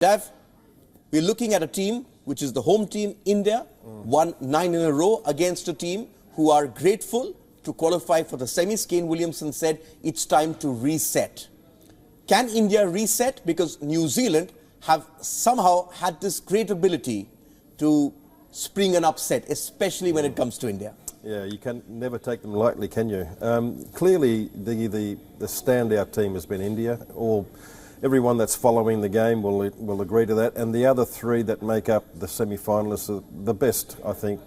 Dav, we're looking at a team which is the home team, India, won 9 in a row against a team who are grateful to qualify for the semis. Kane Williamson said it's time to reset. Can India reset? Because New Zealand have somehow had this great ability to spring an upset, especially when it comes to India. Yeah, you can never take them lightly, can you? Clearly, the standout team has been India. Everyone that's following the game will agree to that. And the other three that make up the semi-finalists are the best, I think.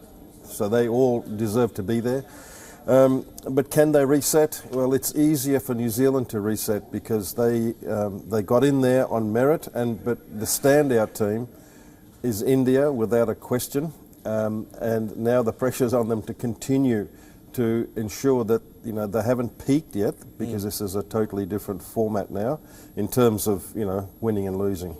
So they all deserve to be there. But can they reset? Well, it's easier for New Zealand to reset because they got in there on merit. But the standout team is India, without a question. And now the pressure's on them to continue to ensure that they haven't peaked yet, because this is a totally different format now in terms of winning and losing.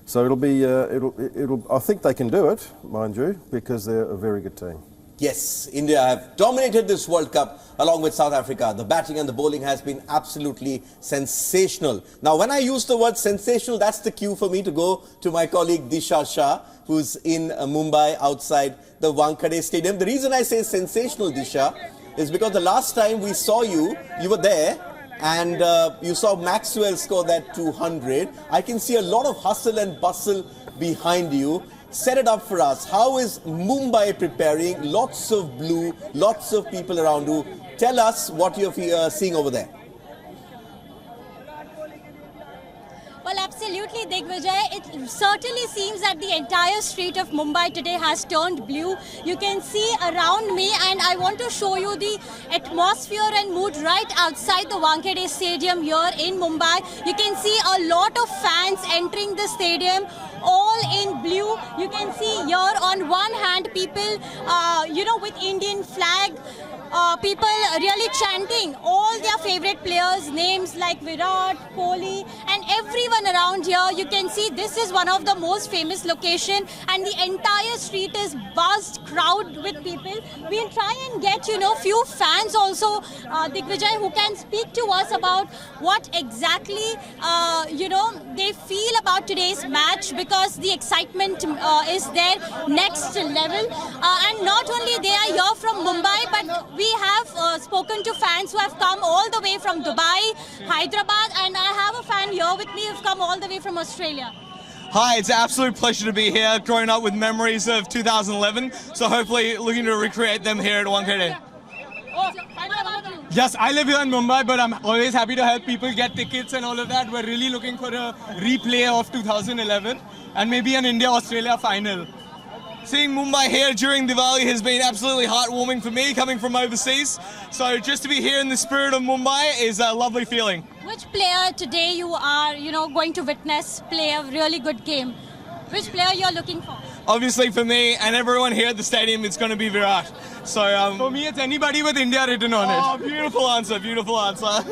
So it'll be I think they can do it, mind you, because they're a very good team. Yes, India have dominated this World Cup along with South Africa. The batting and the bowling has been absolutely sensational. Now, when I use the word sensational, that's the cue for me to go to my colleague Disha Shah, who's in Mumbai outside the Wankhede Stadium. The reason I say sensational, Disha, is because the last time we saw you, you were there and you saw Maxwell score that 200. I can see a lot of hustle and bustle behind you. Set it up for us. How is Mumbai preparing? Lots of blue, lots of people around you. Tell us what you're seeing over there. Well, absolutely, Digvijay. It certainly seems that the entire street of Mumbai today has turned blue. You can see around me, and I want to show you the atmosphere and mood right outside the Wankhede Stadium here in Mumbai. You can see a lot of fans entering the stadium, all in blue. You can see here on one hand people, with Indian flag. People really chanting all their favorite players' names like Virat, Kohli, and everyone around here. You can see this is one of the most famous locations, and the entire street is buzzed, crowd with people. We'll try and get, few fans also, Digvijay, who can speak to us about what exactly, they feel about today's match, because the excitement is there next level. And not only they are here from Mumbai, but we have spoken to fans who have come all the way from Dubai, Hyderabad, and I have a fan here with me who's come all the way from Australia. Hi, it's an absolute pleasure to be here, growing up with memories of 2011, so hopefully looking to recreate them here at Wankhede. Yes, I live here in Mumbai, but I'm always happy to help people get tickets and all of that. We're really looking for a replay of 2011 and maybe an India-Australia final. Seeing Mumbai here during Diwali has been absolutely heartwarming for me, coming from overseas. So just to be here in the spirit of Mumbai is a lovely feeling. Which player today you are, going to witness play a really good game? Which player you're looking for? Obviously for me and everyone here at the stadium, it's going to be Virat. So for me, it's anybody with India written on it. Oh, beautiful answer, beautiful answer. So,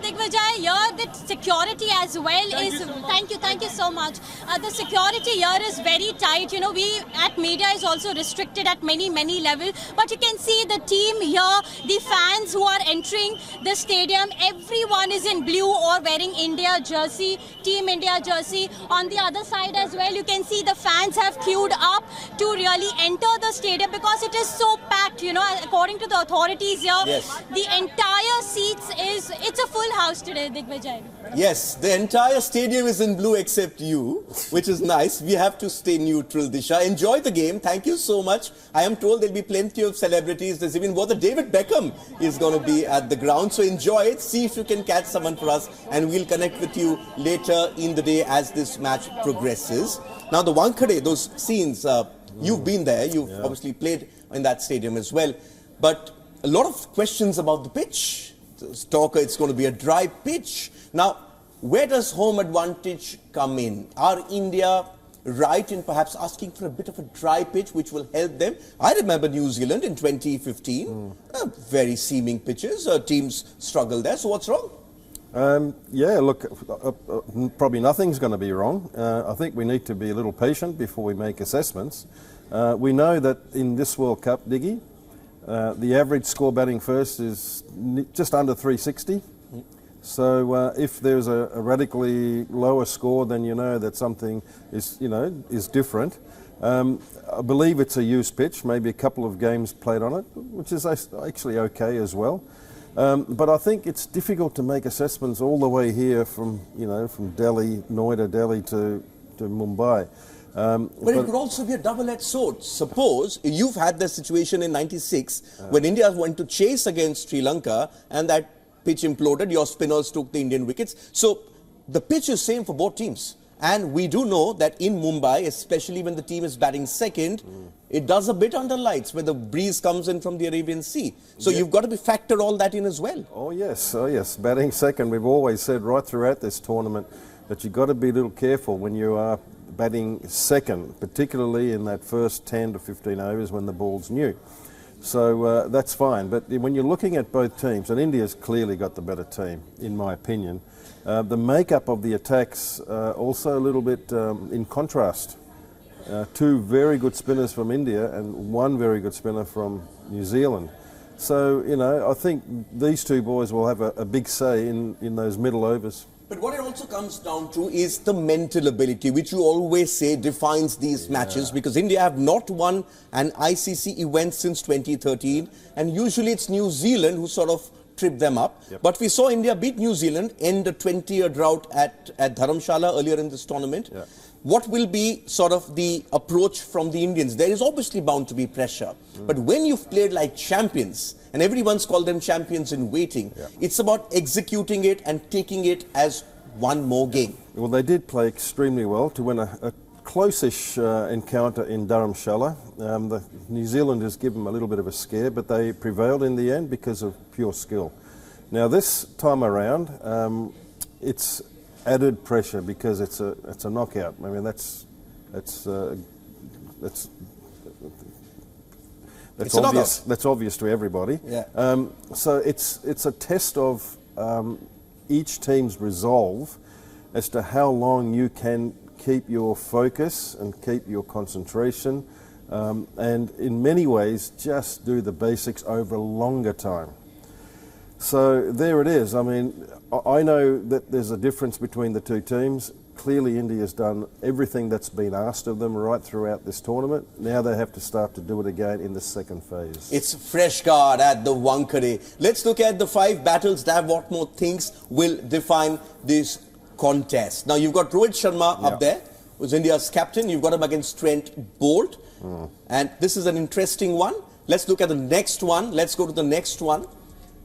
Digvijay, here the security as well is, thank you so much. The security here is very tight. We at media is also restricted at many levels. But you can see the team here, the fans who are entering the stadium, everyone is in blue or wearing India jersey, Team India jersey. On the other side as well, you can see the fans have queued up to really enter the stadium because it is so packed, according to the authorities here. Yes. The entire seats it's a full house today, Digvijay. Yes, the entire stadium is in blue except you, which is nice. We have to stay neutral, Disha. Enjoy the game. Thank you so much. I am told there'll be plenty of celebrities. There's even whether David Beckham is going to be at the ground. So enjoy it. See if you can catch someone for us, and we'll connect with you later in the day as this match progresses. Now, the Wankhede, those scenes, you've been there. You've obviously played in that stadium as well. But a lot of questions about the pitch. Stalker, it's going to be a dry pitch. Now, where does home advantage come in? Are India right in perhaps asking for a bit of a dry pitch which will help them? I remember New Zealand in 2015. Very seaming pitches. Teams struggle there. So what's wrong? Yeah, look, probably nothing's going to be wrong. I think we need to be a little patient before we make assessments. We know that in this World Cup, Diggy, the average score batting first is just under 360. So if there's a radically lower score, then you know that something is different. I believe it's a used pitch, maybe a couple of games played on it, which is actually okay as well. But I think it's difficult to make assessments all the way here from Delhi, Noida, Delhi to Mumbai. But it could also be a double-edged sword. Suppose you've had the situation in '96 when India went to chase against Sri Lanka and that pitch imploded, your spinners took the Indian wickets. So the pitch is same for both teams. And we do know that in Mumbai, especially when the team is batting second, it does a bit under lights where the breeze comes in from the Arabian Sea. So you've got to factor all that in as well. Oh yes. Batting second, we've always said right throughout this tournament that you've got to be a little careful when you are batting second, particularly in that first 10 to 15 overs when the ball's new. So that's fine. But when you're looking at both teams, and India's clearly got the better team, in my opinion, the makeup of the attacks also a little bit in contrast. Two very good spinners from India and one very good spinner from New Zealand. So, I think these two boys will have a big say in those middle overs. But what it also comes down to is the mental ability, which you always say defines these matches, because India have not won an ICC event since 2013, and usually it's New Zealand who sort of trip them up. But we saw India beat New Zealand, end a 20-year drought at Dharamshala earlier in this tournament. What will be sort of the approach from the Indians? There is obviously bound to be pressure. But when you've played like champions, and everyone's called them champions in waiting, it's about executing it and taking it as one more game. Well, they did play extremely well to win a close-ish encounter in Dharamshala. The New Zealanders give them a little bit of a scare, but they prevailed in the end because of pure skill. Now this time around, it's added pressure because it's a knockout. I mean that's obvious. That's obvious to everybody. So it's a test of each team's resolve as to how long you can keep your focus and keep your concentration, and in many ways just do the basics over a longer time. So there it is. I mean, I know that there's a difference between the two teams. Clearly India's done everything that's been asked of them right throughout this tournament. Now they have to start to do it again in the second phase. It's fresh guard at the Wankhede. Let's look at the 5 battles. That what more things will define this contest. Now you've got Rohit Sharma up there, who's India's captain. You've got him against Trent Bolt. And this is an interesting one. Let's look at the next one. Let's go to the next one.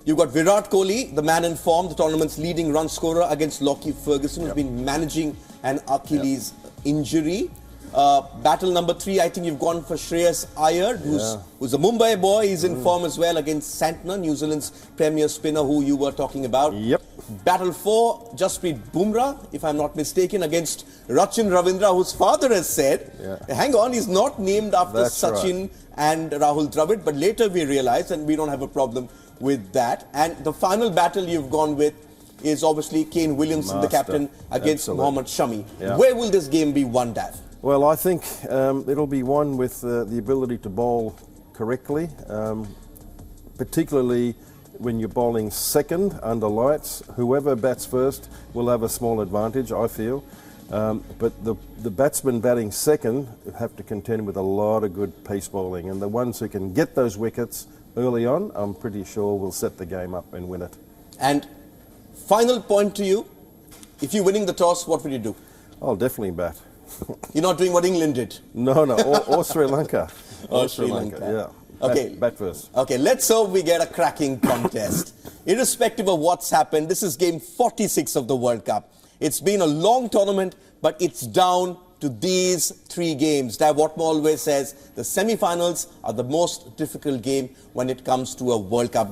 You've got Virat Kohli, the man in form, the tournament's leading run scorer, against Lockie Ferguson, who's been managing an Achilles injury. Battle number 3, I think you've gone for Shreyas Iyer, who's a Mumbai boy. He's in form as well against Santner, New Zealand's premier spinner who you were talking about. Battle 4, Jasprit Bumrah, if I'm not mistaken, against Rachin Ravindra, whose father has said, hang on, he's not named after Sachin and Rahul Dravid, but later we realized, and we don't have a problem with that. And the final battle you've gone with is obviously Kane Williamson, the captain, against Mohammad Shami. Where will this game be won, Dav? Well, I think it'll be won with the ability to bowl correctly, particularly when you're bowling second under lights. Whoever bats first will have a small advantage, I feel. But the batsmen batting second have to contend with a lot of good pace bowling, and the ones who can get those wickets early on, I'm pretty sure will set the game up and win it. And final point to you, if you're winning the toss, what will you do? I'll definitely bat. You're not doing what England did? No, or Sri Lanka. Or Sri Lanka. Okay. Bat first. Okay, let's hope we get a cracking contest. Irrespective of what's happened, this is game 46 of the World Cup. It's been a long tournament, but it's down to these 3 games. Dave Watmore always says the semi-finals are the most difficult game when it comes to a World Cup.